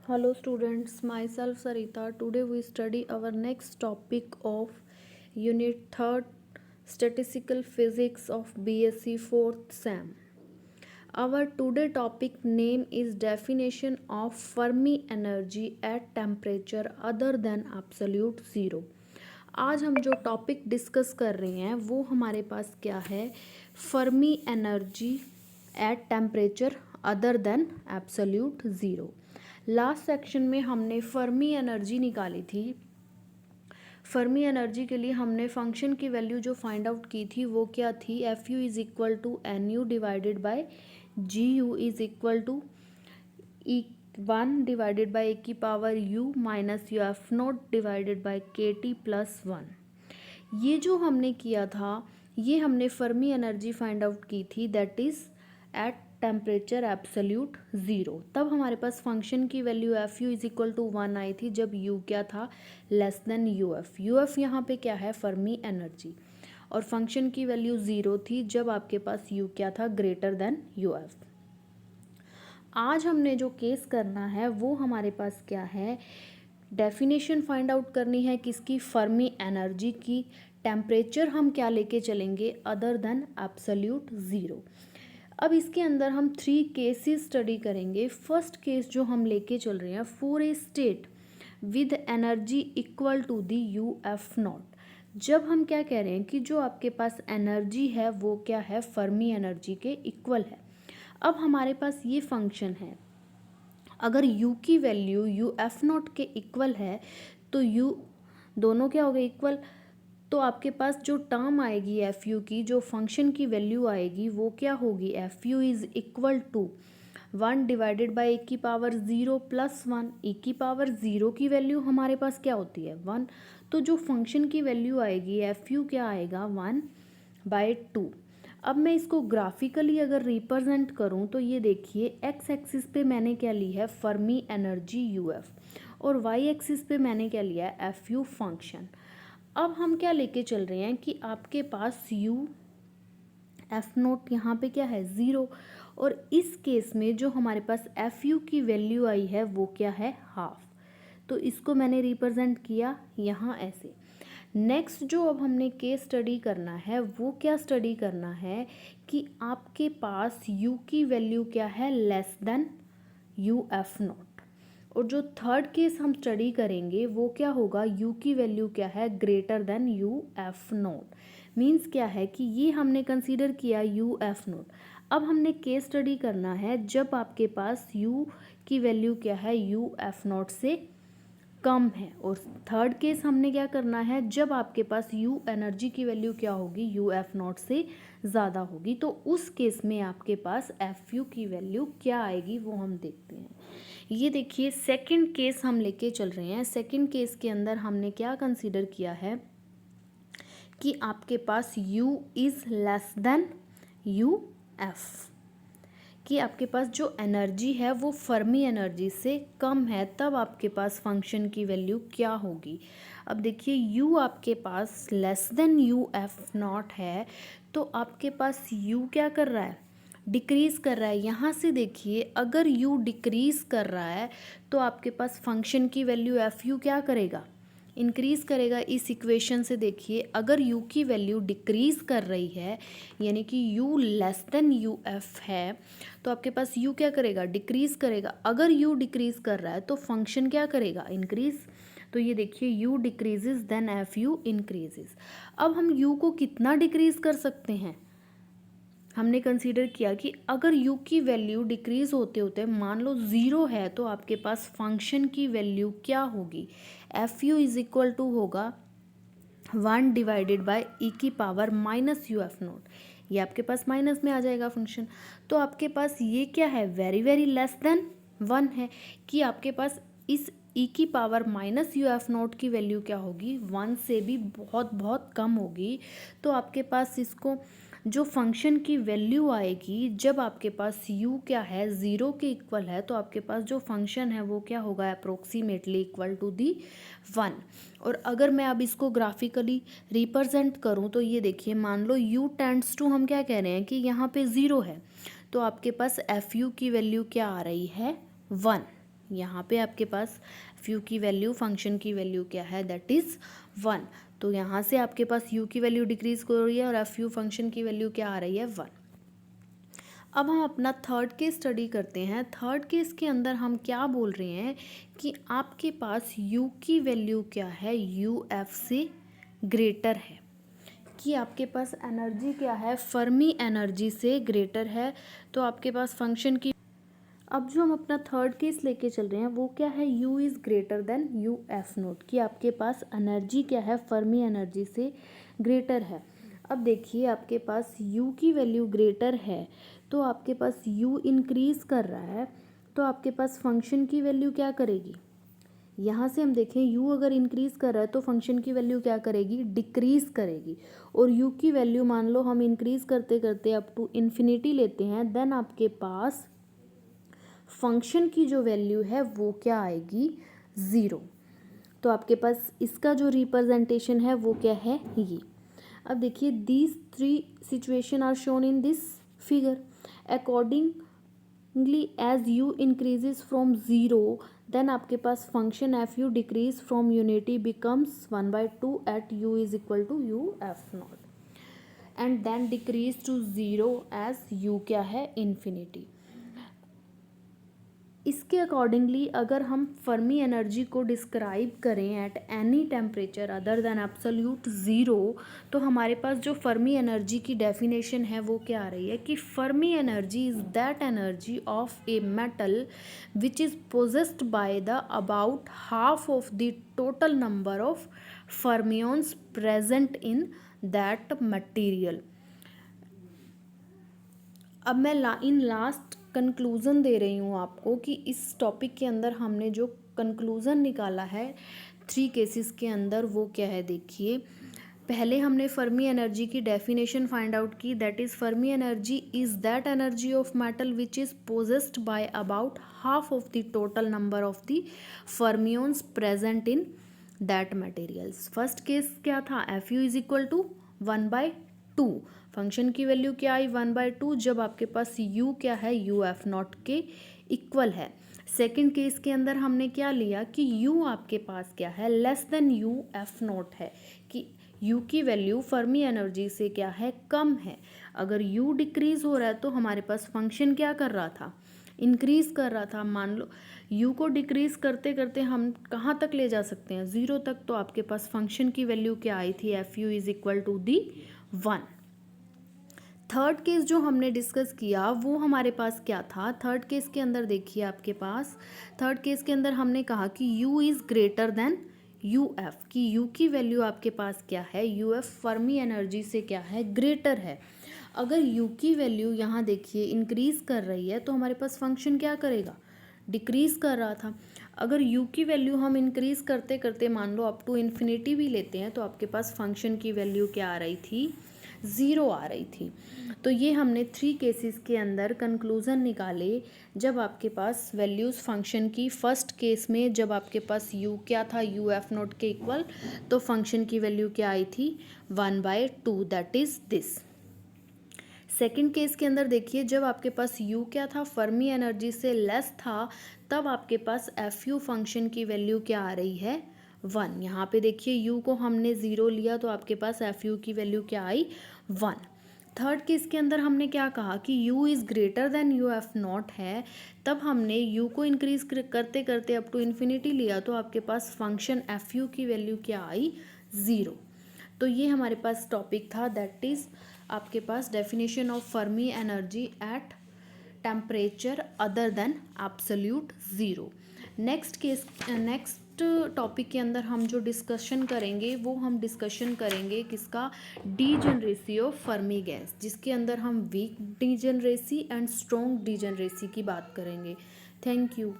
Hello students, myself Sarita. Today we study our next topic of Unit 3rd Statistical Physics of BSc 4th SEM. Our today topic name is definition of Fermi energy at temperature other than absolute zero. आज हम जो topic discuss कर रहे हैं वो हमारे पास क्या है, Fermi energy at temperature other than absolute zero. Last section में हमने फर्मी एनर्जी निकाली थी। फर्मी एनर्जी के लिए हमने फंक्शन की वैल्यू जो फाइंड आउट की थी वो क्या थी, F you is equal to n u divided by g u is equal to e 1 divided by a की power u minus U F naught divided by k t plus 1। ये जो हमने किया था ये हमने फर्मी एनर्जी फाइंड आउट की थी, that is at temperature absolute zero. तब हमारे पास फंक्शन की value f you is equal to 1 आई थी जब u क्या था, less than u f. U f यहाँ पे क्या है, फर्मी एनर्जी, और फंक्शन की वैल्यू ज़ीरो थी जब आपके पास u क्या था, ग्रेटर देन यू एफ। आज हमने जो केस करना है वो हमारे पास क्या है, डेफिनेशन फाइंड आउट करनी है किसकी, फर्मी एनर्जी की। टेम्परेचर हम क्या लेके चलेंगे, अदर देन एब्सोल्यूट ज़ीरो। अब इसके अंदर हम 3 केसेस स्टडी करेंगे। फर्स्ट केस जो हम लेके चल रहे हैं, for a state with energy equal to the u F not. जब हम क्या कह रहे हैं कि जो आपके पास एनर्जी है वो क्या है, फर्मी एनर्जी के इक्वल है। अब हमारे पास ये फंक्शन है, अगर u की वैल्यू यू एफ नॉट के इक्वल है तो u दोनों क्या हो गए, इक्वल। तो आपके पास जो टर्म आएगी एफ यू की, जो फंक्शन की वैल्यू आएगी वो क्या होगी, F you is equal to 1 divided by a की पावर 0 प्लस 1। ए की पावर 0 की वैल्यू हमारे पास क्या होती है, 1। तो जो फंक्शन की वैल्यू आएगी एफ यू क्या आएगा, 1/2। अब मैं इसको ग्राफिकली अगर रिप्रेजेंट करूं तो ये देखिए, एक्स एक्सिस पे मैंने क्या ली है, फर्मी एनर्जी यू एफ, और वाई एक्सिस पे मैंने क्या लिया है, एफ यू फंक्शन। अब हम क्या लेके चल रहे हैं कि आपके पास यू एफ नोट यहाँ पे क्या है, ज़ीरो, और इस केस में जो हमारे पास एफ यू की वैल्यू आई है वो क्या है, हाफ। तो इसको मैंने रिप्रेजेंट किया यहाँ ऐसे। नेक्स्ट जो अब हमने केस स्टडी करना है वो क्या स्टडी करना है कि आपके पास u की वैल्यू क्या है, less than u F not. और जो थर्ड केस हम स्टडी करेंगे वो क्या होगा, u की वैल्यू क्या है, greater than u F not. Means क्या है कि ये हमने कंसीडर किया यू एफ नॉट। अब हमने केस स्टडी करना है जब आपके पास u की वैल्यू क्या है, यू एफ नॉट से कम है। और थर्ड केस हमने क्या करना है, जब आपके पास u एनर्जी की वैल्यू क्या होगी, यू एफ नॉट से ज़्यादा होगी। तो उस केस में आपके पास एफ यू की वैल्यू क्या आएगी वो हम देखते हैं। ये देखिए, सेकंड केस हम लेके चल रहे हैं। सेकंड केस के अंदर हमने क्या कंसीडर किया है कि आपके पास u is less than u F, कि आपके पास जो एनर्जी है वो फर्मी एनर्जी से कम है, तब आपके पास फंक्शन की वैल्यू क्या होगी। अब देखिए, u आपके पास less than u F naught है, तो आपके पास u क्या कर रहा है, डिक्रीज़ कर रहा है। यहाँ से देखिए, अगर u डिक्रीज़ कर रहा है तो आपके पास फंक्शन की वैल्यू एफ यू क्या करेगा, इंक्रीज़ करेगा। इस इक्वेशन से देखिए, अगर u की वैल्यू डिक्रीज़ कर रही है यानी कि u less than u F है, तो आपके पास u क्या करेगा, डिक्रीज़ करेगा। अगर u डिक्रीज़ कर रहा है तो फंक्शन क्या करेगा, इंक्रीज़। तो ये देखिए, u decreases then F U increases. अब हम u को कितना डिक्रीज़ कर सकते हैं, हमने कंसीडर किया कि अगर u की वैल्यू डिक्रीज़ होते होते मान लो 0 है तो आपके पास फंक्शन की वैल्यू क्या होगी, F you is equal to होगा 1 डिवाइडेड बाय ई की power minus U F nought. ये आपके पास माइनस में आ जाएगा फंक्शन। तो आपके पास ये क्या है, वेरी वेरी लेस देन 1 है, कि आपके पास इस ई की power minus U F note की वैल्यू क्या होगी, 1 से भी बहुत बहुत कम होगी। तो आपके पास इसको जो फंक्शन की वैल्यू आएगी जब आपके पास u क्या है, 0 के इक्वल है, तो आपके पास जो फंक्शन है वो क्या होगा, अप्रोक्सीमेटली इक्वल टू दी 1। और अगर मैं अब इसको ग्राफिकली रिप्रेजेंट करूं तो ये देखिए, मान लो u टेंड्स टू, हम क्या कह रहे हैं कि यहाँ पे 0 है, तो आपके पास एफ यू की वैल्यू क्या आ रही है, 1। यहाँ पे आपके पास फ्यू की वैल्यू, फंक्शन की वैल्यू क्या है, दैट इज़ 1। तो यहाँ से आपके पास यू की वैल्यू डिक्रीज हो रही है और एफ यू फंक्शन की वैल्यू क्या आ रही है, 1। अब हम अपना थर्ड केस स्टडी करते हैं। थर्ड केस के अंदर हम क्या बोल रहे हैं कि आपके पास u की वैल्यू क्या है, यू एफ से ग्रेटर है, कि आपके पास एनर्जी क्या है, फर्मी एनर्जी से ग्रेटर है। तो आपके पास फंक्शन की, अब जो हम अपना थर्ड केस लेके चल रहे हैं वो क्या है, u is greater than u F note, कि आपके पास एनर्जी क्या है, फर्मी एनर्जी से ग्रेटर है। अब देखिए आपके पास u की वैल्यू ग्रेटर है तो आपके पास u इंक्रीज कर रहा है, तो आपके पास फंक्शन की वैल्यू क्या करेगी, यहाँ से हम देखें u अगर इंक्रीज कर रहा है तो फंक्शन की वैल्यू क्या करेगी, डिक्रीज करेगी। और u की वैल्यू मान लो हम इंक्रीज करते करते अप टू इन्फिनिटी लेते हैं, देन आपके पास फंक्शन की जो वैल्यू है वो क्या आएगी, 0। तो आपके पास इसका जो रिप्रेजेंटेशन है वो क्या है, ये। अब देखिए these 3 situation are shown in this figure. Accordingly as u increases from 0 then आपके पास function f u decrease from unity becomes 1/2 at u is equal to u F naught and then decrease to 0 as u क्या है, infinity. इसके accordingly अगर हम Fermi energy को describe करें at any temperature other than absolute 0, तो हमारे पास जो फर्मी एनर्जी की डेफिनेशन है वो क्या आ रही है कि Fermi energy is that energy of a metal which is possessed by the about half of the total number of fermions present in that material. अब मैं इन लास्ट कंक्लूज़न दे रही हूँ आपको कि इस टॉपिक के अंदर हमने जो कंक्लूज़न निकाला है 3 केसेस के अंदर वो क्या है, देखिए। पहले हमने फर्मी एनर्जी की डेफिनेशन फाइंड आउट की, that is Fermi energy is that energy of metal which is possessed by about half of the total number of the fermions present in that materials. First case क्या था, F U is equal to 1/2, function की value क्या आई, 1/2, जब आपके पास u क्या है, यू एफ नॉट के इक्वल है। सेकेंड केस के अंदर हमने क्या लिया कि u आपके पास क्या है, less than u F naught है, कि u की वैल्यू फर्मी एनर्जी से क्या है, कम है। अगर u डिक्रीज हो रहा है तो हमारे पास फंक्शन क्या कर रहा था, इंक्रीज कर रहा था। मान लो u को डिक्रीज करते करते हम कहाँ तक ले जा सकते हैं, 0 तक। तो आपके पास फंक्शन की वैल्यू क्या आई थी, F U is equal to the 1। Third case जो हमने डिस्कस किया वो हमारे पास क्या था, थर्ड केस के अंदर देखिए आपके पास, थर्ड केस के अंदर हमने कहा कि u is greater than u F, कि u की वैल्यू आपके पास क्या है, यू एफ फर्मी एनर्जी से क्या है, ग्रेटर है। अगर u की वैल्यू यहाँ देखिए इंक्रीज कर रही है तो हमारे पास फंक्शन क्या करेगा, डिक्रीज कर रहा था। अगर u की वैल्यू हम इंक्रीज करते करते मान लो अप टू इन्फिनिटी भी लेते हैं तो आपके पास फंक्शन की वैल्यू क्या आ रही थी, 0 आ रही थी। तो ये हमने 3 केसेस के अंदर कंक्लूज़न निकाले। जब आपके पास वैल्यूज़ फंक्शन की, फर्स्ट केस में जब आपके पास u क्या था, यू एफ नोट के इक्वल, तो फंक्शन की वैल्यू क्या आई थी, 1/2, that is this. Second case के अंदर देखिए जब आपके पास u क्या था, फर्मी एनर्जी से लेस था, तब आपके पास एफ यू फंक्शन की वैल्यू क्या आ रही है, 1। यहाँ पे देखिए u को हमने 0 लिया तो आपके पास एफ यू की वैल्यू क्या आई, 1। थर्ड केस के अंदर हमने क्या कहा कि u is greater than u F naught है, तब हमने u को इंक्रीज करते करते अप टू इन्फिनिटी लिया तो आपके पास फंक्शन एफ यू की वैल्यू क्या आई, 0। तो ये हमारे पास टॉपिक था, दैट इज़ आपके पास definition of Fermi energy at temperature other than absolute 0। Next topic के अंदर हम जो डिस्कशन करेंगे वो हम डिस्कशन करेंगे किसका, डीजनरेसी ऑफ फर्मी गैस, जिसके अंदर हम weak degeneracy and strong degeneracy की बात करेंगे। Thank you.